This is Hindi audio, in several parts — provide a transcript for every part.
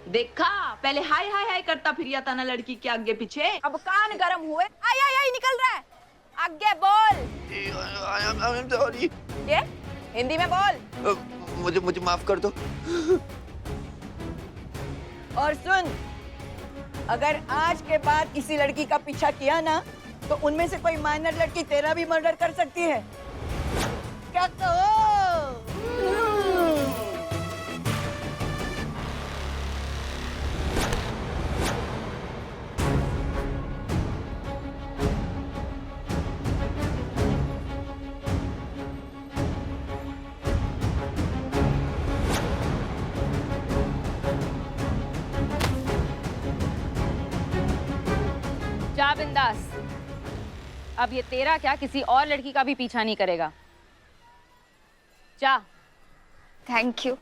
देखा, पहले हाय हाय हाय करता फिर था ना लड़की के आगे पीछे। अब कान गरम हुए। आई आई आई निकल रहा है, आगे बोल। I am sorry. ये हिंदी में बोल। मुझे मुझे माफ कर दो। और सुन, अगर आज के बाद किसी लड़की का पीछा किया ना तो उनमें से कोई माइनर लड़की तेरा भी मर्डर कर सकती है। क्या कहो? जा बिंदास, अब ये तेरा क्या किसी और लड़की का भी पीछा नहीं करेगा। जा। Thank you.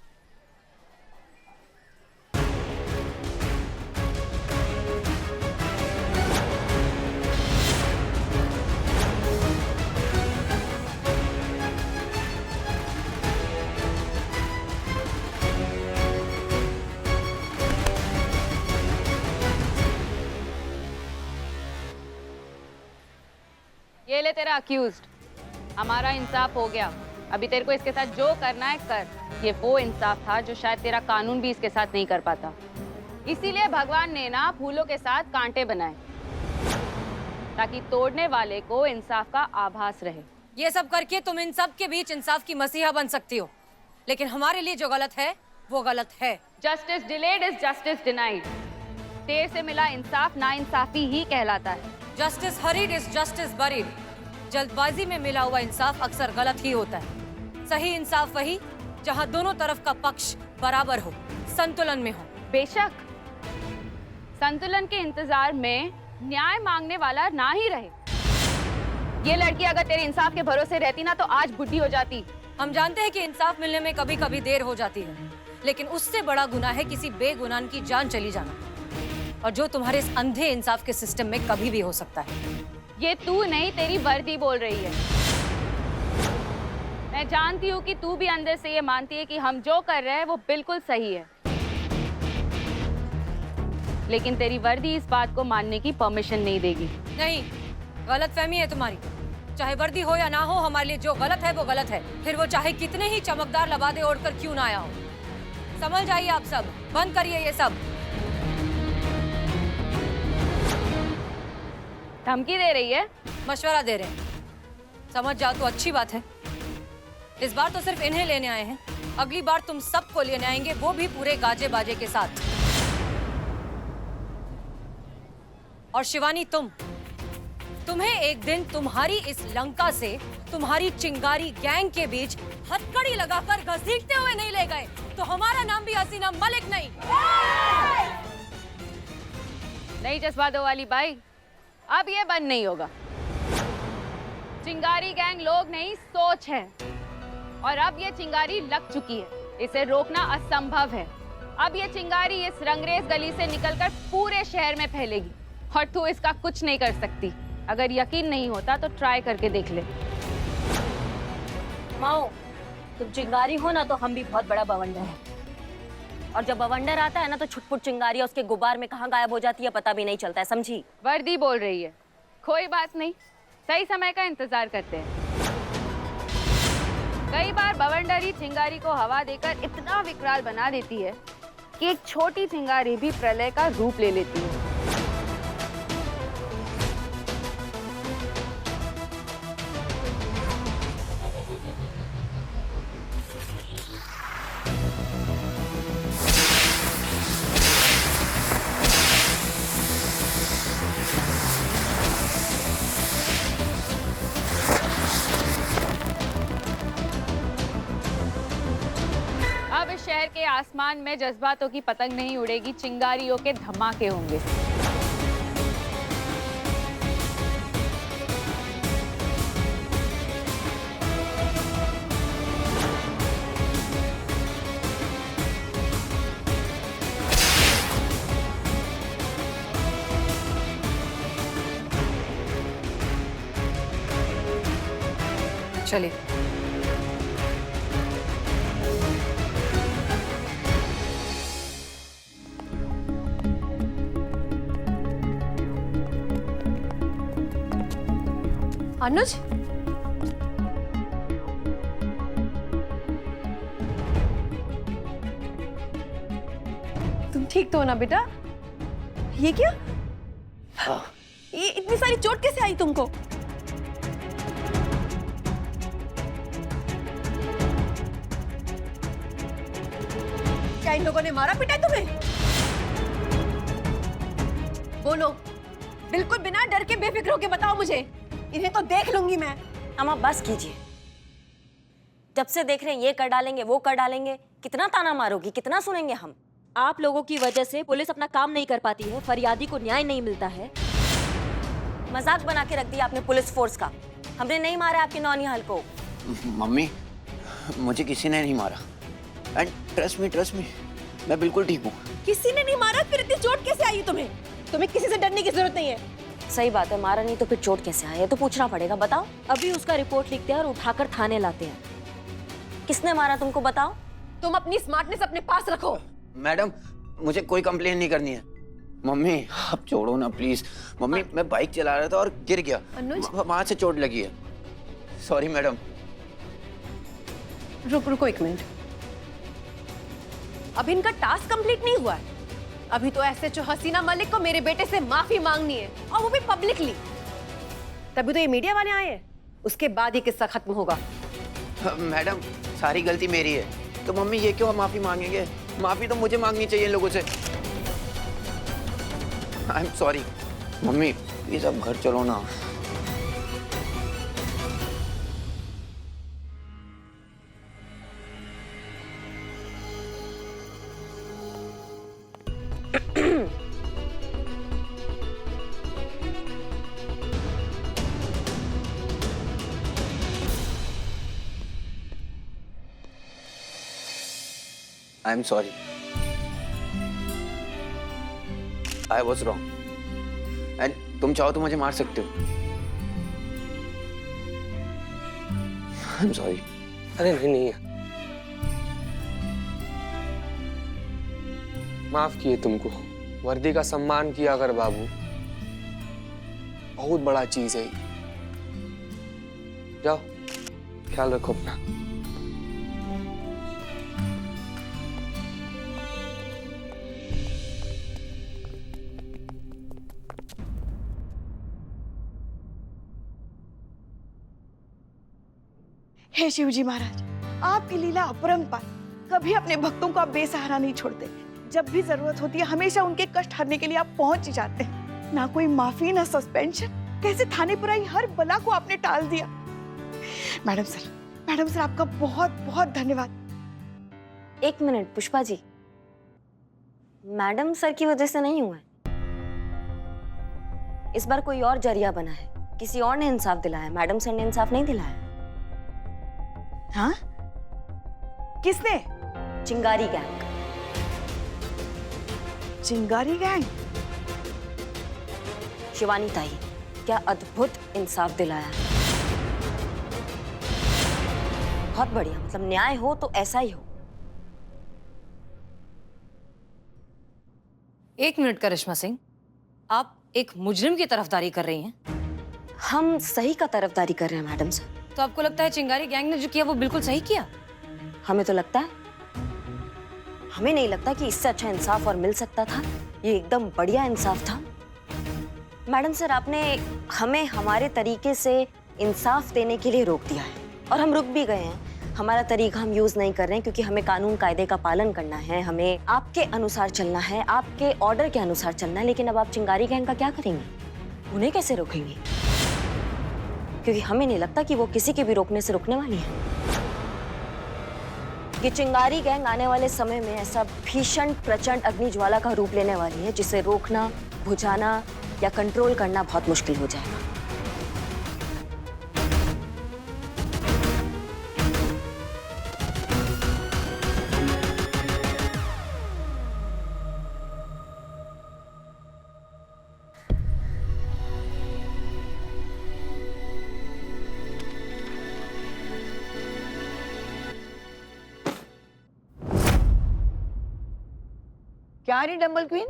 ये ले तेरा अक्यूज्ड, हमारा इंसाफ हो गया। अभी तेरे को इसके साथ जो करना है कर। ये वो इंसाफ था जो शायद तेरा कानून भी इसके साथ नहीं कर पाता। इसीलिए भगवान ने ना फूलों के साथ कांटे बनाए, ताकि तोड़ने वाले को इंसाफ का आभास रहे। ये सब करके तुम इन सब के बीच इंसाफ की मसीहा बन सकती हो, लेकिन हमारे लिए जो गलत है वो गलत है। Justice delayed is justice denied. देर से मिला इंसाफ नाइंसाफी ही कहलाता है। Justice hurried is justice buried. जल्दबाजी में मिला हुआ इंसाफ अक्सर गलत ही होता है। सही इंसाफ वही जहां दोनों तरफ का पक्ष बराबर हो, संतुलन में हो। बेशक संतुलन के इंतजार में न्याय मांगने वाला ना ही रहे। ये लड़की अगर तेरे इंसाफ के भरोसे रहती ना तो आज बुढ़ी हो जाती। हम जानते हैं कि इंसाफ मिलने में कभी कभी देर हो जाती है, लेकिन उससे बड़ा गुनाह है किसी बेगुनाह की जान चली जाना, और जो तुम्हारे इस अंधे इंसाफ के सिस्टम में कभी भी हो सकता है। ये तू नहीं, तेरी वर्दी बोल रही है। मैं जानती हूँ कि तू भी अंदर से ये मानती है कि हम जो कर रहे हैं वो बिल्कुल सही है, लेकिन तेरी वर्दी इस बात को मानने की परमिशन नहीं देगी। नहीं, गलतफहमी है तुम्हारी। चाहे वर्दी हो या ना हो, हमारे लिए जो गलत है वो गलत है, फिर वो चाहे कितने ही चमकदार लबादे ओढ़कर क्यों ना आया हो। समझ जाइए आप सब, बंद करिए ये सब। धमकी दे रही है? मशवरा दे रहे हैं। समझ जाओ तो अच्छी बात है। इस बार तो सिर्फ इन्हें लेने आए हैं, अगली बार तुम सबको लेने आएंगे, वो भी पूरे गाजे बाजे के साथ। और शिवानी, तुम्हें एक दिन तुम्हारी इस लंका से तुम्हारी चिंगारी गैंग के बीच हथकड़ी लगाकर घसीटते हुए नहीं ले गए तो हमारा नाम भी हसीना मलिक नहीं। नहीं जज्बातों वाली बाई, अब ये बंद नहीं होगा। चिंगारी गैंग लोग नहीं, सोच है, और अब ये चिंगारी लग चुकी है। इसे रोकना असंभव है। अब ये चिंगारी इस रंगरेज गली से निकलकर पूरे शहर में फैलेगी, और तू इसका कुछ नहीं कर सकती। अगर यकीन नहीं होता तो ट्राई करके देख ले। माओ, तुम चिंगारी हो ना तो हम भी बहुत बड़ा बवंडर है, और जब बवंडर आता है ना तो छुटपुट चिंगारियां उसके गुबार में कहाँ गायब हो जाती है पता भी नहीं चलता है, समझी? वर्दी बोल रही है, कोई बात नहीं, सही समय का इंतजार करते हैं। कई बार बवंडरी चिंगारी को हवा देकर इतना विकराल बना देती है कि एक छोटी चिंगारी भी प्रलय का रूप ले लेती है। अब इस शहर के आसमान में जज्बातों की पतंग नहीं उड़ेगी, चिंगारियों के धमाके होंगे। चलिए। अनुज, तुम ठीक तो हो ना बेटा? ये क्या? ये इतनी सारी चोट कैसे आई तुमको? क्या इन लोगों ने मारा पिटा है तुम्हें? बोलो, बिल्कुल बिना डर के बेफिक्र होके बताओ मुझे। इन्हें तो देख लूंगी मैं। अम्मा बस कीजिए। जब से देख रहे हैं ये कर डालेंगे वो कर डालेंगे, कितना ताना मारोगी, कितना सुनेंगे हम? आप लोगों की वजह से पुलिस अपना काम नहीं कर पाती है, फरियादी को न्याय नहीं मिलता है। मजाक बना के रख दिया आपने पुलिस फोर्स का। हमने नहीं मारा आपके नौनिहाल को। मम्मी, मुझे किसी ने नहीं मारा। एंड ट्रस्ट मी, मैं बिल्कुल ठीक हूँ। किसी ने नहीं मारा, फिर इतनी चोट कैसे आई तुम्हें? तुम्हें किसी से डरने की जरूरत नहीं है। सही बात है, मारा नहीं तो फिर चोट कैसे आई? ये तो पूछना पड़ेगा। बताओ, अभी उसका रिपोर्ट लिखते हैं और उठाकर थाने लाते हैं। किसने मारा तुमको बताओ? तुम अपनी स्मार्टनेस अपने पास रखो। मैडम, मुझे कोई कंप्लेन नहीं करनी है। मम्मी, आप छोड़ो ना प्लीज। मम्मी, मैं बाइक चला रहा था और गिर गया, वहां से चोट लगी है। Sorry madam. रुको एक मिनट। अभी इनका टास्क कंप्लीट नहीं हुआ है। अभी तो एसएचओ हसीना मलिक को मेरे बेटे से माफी मांगनी है, और वो भी पब्लिकली। तभी तो ये मीडिया वाले आए हैं, उसके बाद ये किस्सा खत्म होगा। मैडम, सारी गलती मेरी है, तो मम्मी ये क्यों माफी मांगेंगे? माफी तो मुझे मांगनी चाहिए इन लोगों से। I am sorry. Mummy please अब घर चलो ना। I am sorry. I was wrong. And तुम चाहो तो मुझे मार सकते हो। I'm sorry. अरे नहीं, माफ किए तुमको। वर्दी का सम्मान किया कर बाबू, बहुत बड़ा चीज है। जाओ, ख्याल रखो अपना। हे शिव जी महाराज, आपकी लीला अपरंपार। कभी अपने भक्तों को आप बेसहारा नहीं छोड़ते। जब भी जरूरत होती है हमेशा उनके कष्ट हरने के लिए आप पहुंच ही जाते हैं। ना कोई माफी ना सस्पेंशन, कैसे थाने पर आई हर बला को आपने टाल दिया। मैडम सर आपका बहुत बहुत धन्यवाद। एक minute Pushpa ji, madam sir की वजह से नहीं हुआ है। इस बार कोई और जरिया बना है, किसी और ने इंसाफ दिलाया, मैडम सर ने इंसाफ नहीं दिलाया। हाँ? किसने? चिंगारी गैंग। चिंगारी गैंग? शिवानी ताई, क्या अद्भुत इंसाफ दिलाया। बहुत बढ़िया, मतलब न्याय हो तो ऐसा ही हो। एक मिनट करिश्मा सिंह, आप एक मुजरिम की तरफदारी कर रही हैं? हम सही का तरफदारी कर रहे हैं मैडम सर। तो आपको लगता है चिंगारी गैंग ने जो किया वो बिल्कुल सही किया? हमें तो लगता है, हमें नहीं लगता कि इससे अच्छा इंसाफ और मिल सकता था। ये एकदम बढ़िया इंसाफ था। मैडम सर, आपने हमें हमारे तरीके से इंसाफ देने के लिए रोक दिया है, और हम रुक भी गए हैं। हमारा तरीका हम यूज नहीं कर रहे हैं क्योंकि हमें कानून कायदे का पालन करना है, हमें आपके अनुसार चलना है, आपके ऑर्डर के अनुसार चलना है। लेकिन अब आप चिंगारी गैंग का क्या करेंगे? उन्हें कैसे रोकेंगे? क्योंकि हमें नहीं लगता कि वो किसी के भी रोकने से रुकने वाली है। ये चिंगारी गैंग आने वाले समय में ऐसा भीषण प्रचंड अग्निज्वाला का रूप लेने वाली है जिसे रोकना, बुझाना या कंट्रोल करना बहुत मुश्किल हो जाएगा। क्या रे डंबल क्वीन,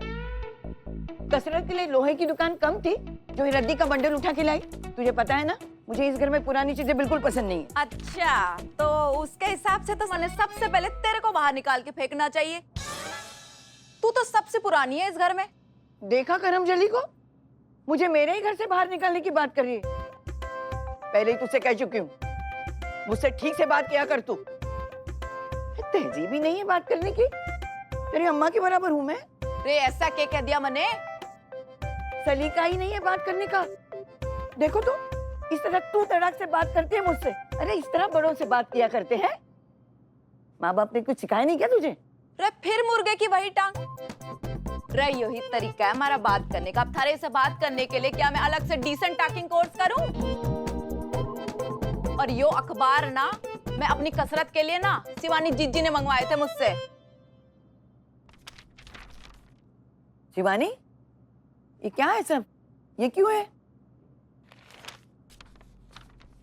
कसरत के लिए लोहे की दुकान कम थी जो ये रद्दी का बंडल उठा के लाई? तुझे पता है ना मुझे इस घर में पुरानी चीजें बिल्कुल पसंद नहीं है। अच्छा, तो उसके हिसाब से तो मैंने सबसे पहले तेरे को बाहर निकाल के फेंकना चाहिए। तू तो सबसे पुरानी है इस घर में। देखा करमजली को, मुझे मेरे ही घर से बाहर निकालने की बात कर रही है। पहले ही तुझसे कह चुकी हूँ, मुझसे ठीक से बात किया कर तू। तहजीब ही नहीं है बात करने की। तेरी अम्मा के बराबर हूँ मैं। रे ऐसा क्या कह दिया मैंने? सलीका ही नहीं है बात करने का। देखो तो, इस तरह तू तड़ाक से बात करती है मुझसे। अरे इस तरह बड़ों से बात किया करते हैं। माँ बाप ने कुछ सिखाया नहीं क्या तुझे? रे फिर मुर्गे की वही टांग। रे यही तरीका है हमारा बात करने का। अब थारे से बात करने के लिए क्या मैं अलग से डिसेंट टॉकिंग कोर्स करूं? और यो अखबार ना मैं अपनी कसरत के लिए ना शिवानी जीजी ने मंगवाए थे मुझसे। शिवानी, ये क्या है सब? ये क्यों है?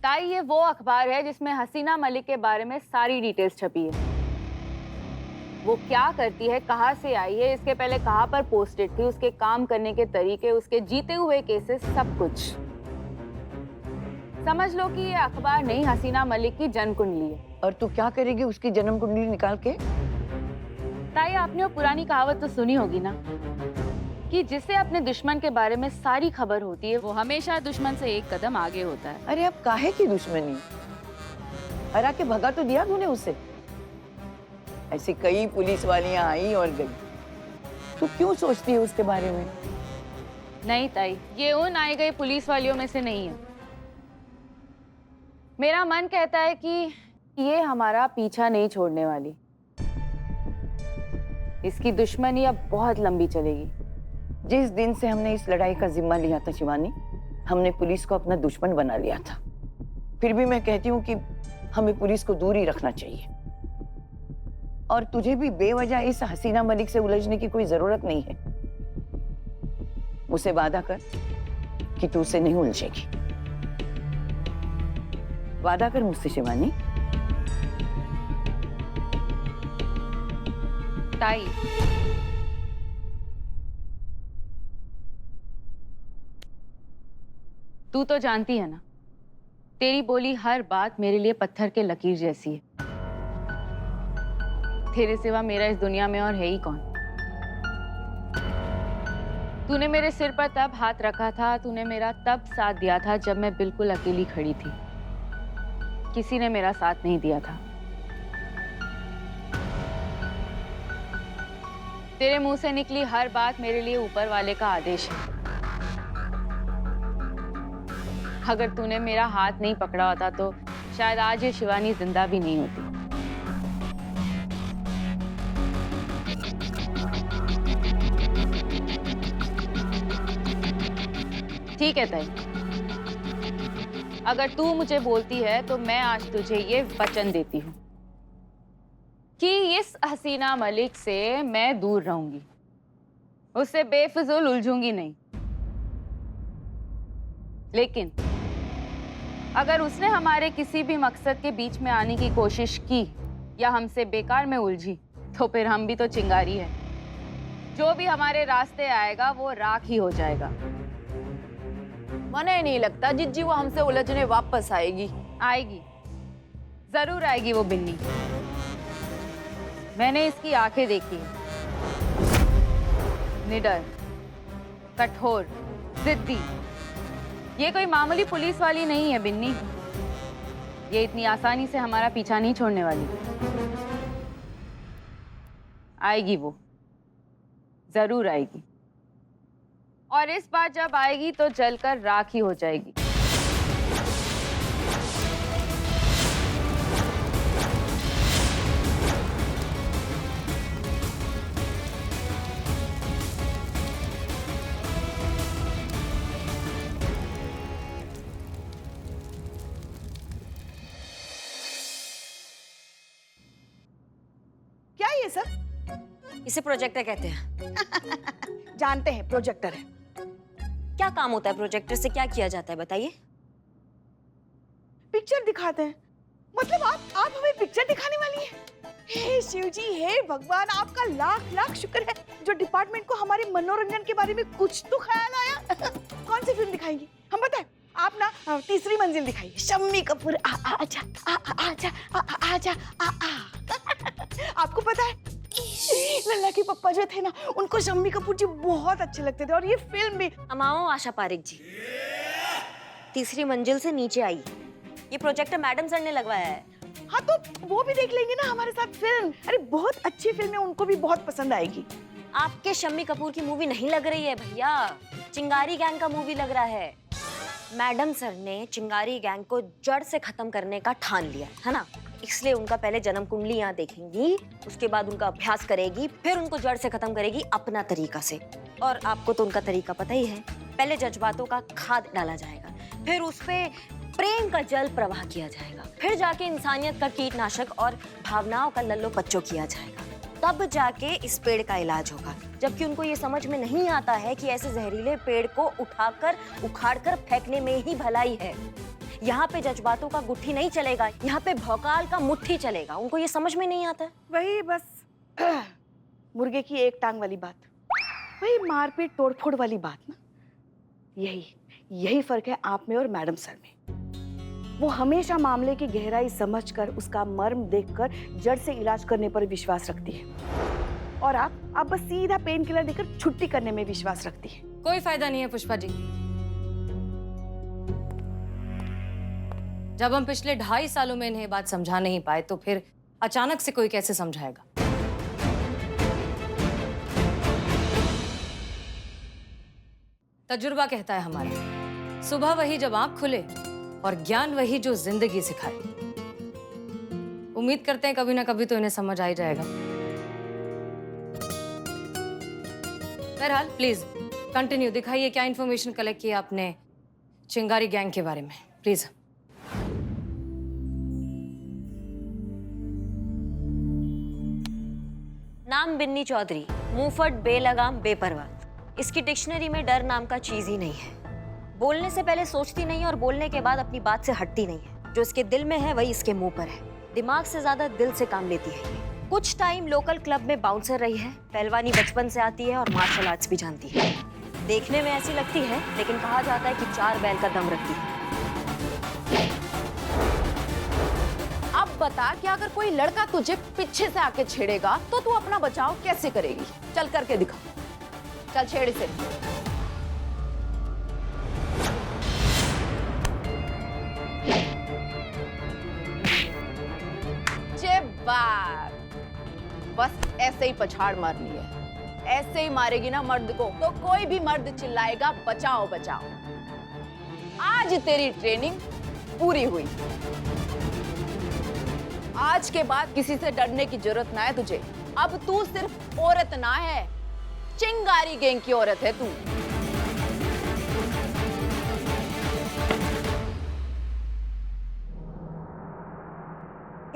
ताई ये वो अखबार है जिसमें हसीना मलिक के बारे में सारी डिटेल्स छपी है। वो क्या करती है, कहाँ से आई है, इसके पहले कहाँ पर पोस्टेड थी, उसके काम करने के तरीके, उसके जीते हुए केसेस, सब कुछ। समझ लो कि ये अखबार नहीं, हसीना मलिक की जन्म कुंडली है। और तू क्या करेगी उसकी जन्म कुंडली निकाल के? ताई आपने वो पुरानी कहावत तो सुनी होगी ना कि जिसे अपने दुश्मन के बारे में सारी खबर होती है वो हमेशा दुश्मन से एक कदम आगे होता है। अरे अब काहे की दुश्मनी? हरा के भगा तो दिया तूने उससे। ऐसी कई पुलिस वालियां आई और गई, तू क्यों सोचती है उसके बारे में? नहीं ताई, ये उन आई गई पुलिस वालियों में से नहीं है। मेरा मन कहता है कि ये हमारा पीछा नहीं छोड़ने वाली। इसकी दुश्मनी अब बहुत लंबी चलेगी। जिस दिन से हमने इस लड़ाई का जिम्मा लिया था शिवानी, हमने पुलिस को अपना दुश्मन बना लिया था। फिर भी मैं कहती हूँ कि हमें पुलिस को दूर ही रखना चाहिए। और तुझे भी बेवजह इस हसीना मलिक से उलझने की कोई जरूरत नहीं है। मुझसे वादा कर कि तू उससे नहीं उलझेगी। वादा कर मुझसे शिवानी। ताई, तू तो जानती है ना, तेरी बोली हर बात मेरे लिए पत्थर के लकीर जैसी है। तेरे सिवा मेरा इस दुनिया में और है ही कौन? तूने मेरे सिर पर तब हाथ रखा था, तूने मेरा तब साथ दिया था जब मैं बिल्कुल अकेली खड़ी थी। किसी ने मेरा साथ नहीं दिया था। तेरे मुंह से निकली हर बात मेरे लिए ऊपर वाले का आदेश है। अगर तूने मेरा हाथ नहीं पकड़ा होता तो शायद आज ये शिवानी जिंदा भी नहीं होती। ठीक है ताई, अगर तू मुझे बोलती है तो मैं आज तुझे ये वचन देती हूँ कि इस हसीना मलिक से मैं दूर रहूंगी, उससे बेफिजूल उलझूंगी नहीं। लेकिन अगर उसने हमारे किसी भी मकसद के बीच में आने की कोशिश की या हमसे बेकार में उलझी तो फिर हम भी तो चिंगारी है। जो भी हमारे रास्ते आएगा वो राख ही हो जाएगा। मने नहीं लगता जिज्जी वो हमसे उलझने वापस आएगी। आएगी, जरूर आएगी वो बिन्नी। मैंने इसकी आंखें देखी है। निडर, कठोर, जिद्दी। ये कोई मामूली पुलिस वाली नहीं है बिन्नी। ये इतनी आसानी से हमारा पीछा नहीं छोड़ने वाली। आएगी वो, जरूर आएगी। और इस बार जब आएगी तो जलकर राख ही हो जाएगी। क्या ये सब? इसे प्रोजेक्टर कहते हैं। जानते हैं, प्रोजेक्टर है। क्या काम होता है प्रोजेक्टर से? क्या किया जाता है बताइए? पिक्चर दिखाते हैं। मतलब आप हमें पिक्चर दिखाने वाली हैं? हे शिव जी, हे भगवान, आपका लाख लाख शुक्र है जो डिपार्टमेंट को हमारे मनोरंजन के बारे में कुछ तो ख्याल आया। कौन सी फिल्म दिखाएंगी? हम बताएं? आप ना तीसरी मंजिल दिखाइए। शम्मी कपूर आजा आजा आजा आपको पता है लल्ला के पप्पा जो थे ना, उनको शम्मी कपूर जी बहुत अच्छे लगते थे और ये फिल्म भी। अमाओ आशा पारिक जी, तीसरी मंजिल से नीचे आई। ये प्रोजेक्टर मैडम सर ने लगवाया है। हाँ तो वो भी देख लेंगे ना हमारे साथ फिल्म। अरे बहुत अच्छी फिल्म है, उनको भी बहुत पसंद आएगी। आपके शम्मी कपूर की मूवी नहीं लग रही है भैया, चिंगारी गैंग का मूवी लग रहा है। मैडम सर ने चिंगारी गैंग को जड़ से खत्म करने का ठान लिया है ना, इसलिए उनका पहले जन्म कुंडली यहाँ देखेंगी, उसके बाद उनका अभ्यास करेगी, फिर उनको जड़ से खत्म करेगी अपना तरीका से। और आपको तो उनका तरीका पता ही है, पहले जज्बातों का खाद डाला जाएगा, फिर उस पे प्रेम का जल प्रवाह किया जाएगा, फिर जाके इंसानियत का कीटनाशक और भावनाओं का लल्लो पच्चो किया जाएगा, तब जाके इस पेड़ का इलाज होगा। जबकि उनको ये समझ में नहीं आता है कि ऐसे जहरीले पेड़ को उठाकर उखाड़कर फेंकने में ही भलाई है। यहाँ पे जज्बातों का गुट्ठी नहीं चलेगा, यहाँ पे भौकाल का मुट्ठी चलेगा। उनको ये समझ में नहीं आता। वही बस मुर्गे की एक टांग वाली बात, वही मारपीट तोड़फोड़ वाली बात ना। यही फर्क है आप में और मैडम सर में। वो हमेशा मामले की गहराई समझकर, उसका मर्म देखकर जड़ से इलाज करने पर विश्वास रखती है, और आप बस सीधा पेन किलर देकर छुट्टी करने में विश्वास रखती है। कोई फायदा नहीं है पुष्पा जी। जब हम पिछले 2.5 सालों में इन्हें बात समझा नहीं पाए, तो फिर अचानक से कोई कैसे समझाएगा? तजुर्बा कहता है हमारा, सुबह वही जब आंख खुले और ज्ञान वही जो जिंदगी सिखाए। उम्मीद करते हैं कभी ना कभी तो इन्हें समझ आ ही जाएगा। बहरहाल प्लीज कंटिन्यू, दिखाइए क्या इंफॉर्मेशन कलेक्ट की आपने चिंगारी गैंग के बारे में, प्लीज। नाम बिन्नी चौधरी, मुंहफट, बेलगाम, बेपरवाह। इसकी डिक्शनरी में डर नाम का चीज ही नहीं है। बोलने से पहले सोचती नहीं और बोलने के बाद अपनी बात से हटती नहीं है। जो इसके दिल में है वही इसके मुंह पर है। दिमाग से ज्यादा दिल से काम लेती है ये। कुछ टाइम लोकल क्लब में बाउंसर रही है, पहलवानी बचपन से आती है और मार्शल आर्ट्स भी जानती है। देखने में ऐसी लगती है, लेकिन कहा जाता है कि 4 बैल का दम रखती है। अब बता कि अगर कोई लड़का तुझे पीछे से आके छेड़ेगा तो तू अपना बचाव कैसे करेगी? चल करके दिखा, चल छेड़ से। बस ऐसे ही पछाड़ मारनी है। ऐसे ही मारेगी ना मर्द को तो कोई भी मर्द चिल्लाएगा बचाओ बचाओ। आज तेरी ट्रेनिंग पूरी हुई। आज के बाद किसी से डरने की जरूरत ना है तुझे। अब तू सिर्फ औरत ना है, चिंगारी गैंग की औरत है तू।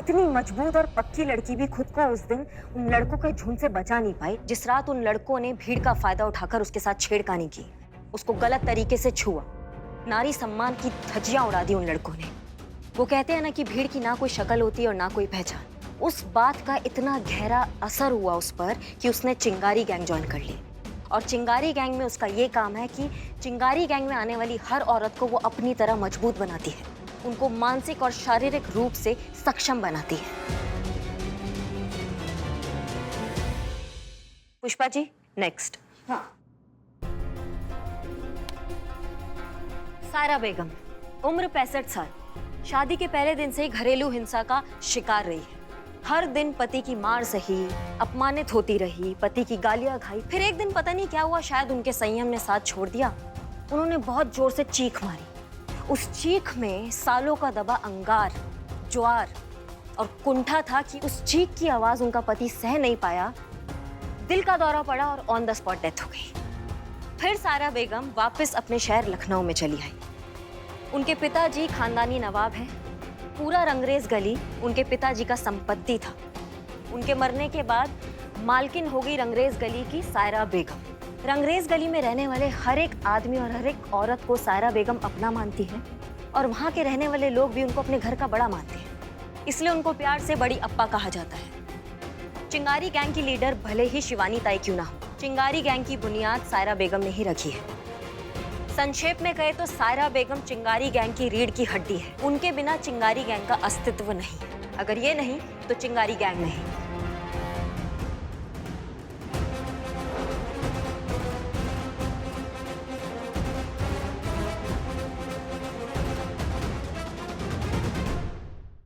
इतनी मजबूत और पक्की लड़की भी खुद को उस दिन उन लड़कों के झुंड से बचा नहीं पाई जिस रात उन लड़कों ने भीड़ का फायदा उठाकर उसके साथ छेड़खानी की, उसको गलत तरीके से छुआ, नारी सम्मान की धज्जियां उड़ा दी उन लड़कों ने। वो कहते हैं ना कि भीड़ की ना कोई शक्ल होती है और ना कोई पहचान। उस बात का इतना गहरा असर हुआ उस पर कि उसने चिंगारी गैंग ज्वाइन कर ली। और चिंगारी गैंग में उसका ये काम है कि चिंगारी गैंग में आने वाली हर औरत को वो अपनी तरह मजबूत बनाती है, उनको मानसिक और शारीरिक रूप से सक्षम बनाती है। पुष्पा जी नेक्स्ट। हाँ। सायरा बेगम, उम्र 65 साल, शादी के पहले दिन से ही घरेलू हिंसा का शिकार रही है। हर दिन पति की मार सही, अपमानित होती रही, पति की गालियां खाई। फिर एक दिन पता नहीं क्या हुआ, शायद उनके संयम ने साथ छोड़ दिया। उन्होंने बहुत जोर से चीख मारी। उस चीख में सालों का दबा अंगार, ज्वार और कुंठा था कि उस चीख की आवाज उनका पति सह नहीं पाया, दिल का दौरा पड़ा और ऑन द स्पॉट डेथ हो गई। फिर सायरा बेगम वापस अपने शहर लखनऊ में चली आई। उनके पिताजी खानदानी नवाब हैं। पूरा रंगरेज गली उनके पिताजी का संपत्ति था। उनके मरने के बाद मालकिन हो गई रंगरेज गली की सायरा बेगम। रंगरेज गली में रहने वाले हर एक आदमी और हर एक औरत को सायरा बेगम अपना मानती है और वहाँ के रहने वाले लोग भी उनको अपने घर का बड़ा मानते हैं, इसलिए उनको प्यार से बड़ी अप्पा कहा जाता है। चिंगारी गैंग की लीडर भले ही शिवानी ताई क्यों ना हो, चिंगारी गैंग की बुनियाद सायरा बेगम ने ही रखी है। संक्षेप में कहे तो सायरा बेगम चिंगारी गैंग की रीढ़ की हड्डी है। उनके बिना चिंगारी गैंग का अस्तित्व नहीं। अगर ये नहीं तो चिंगारी गैंग नहीं।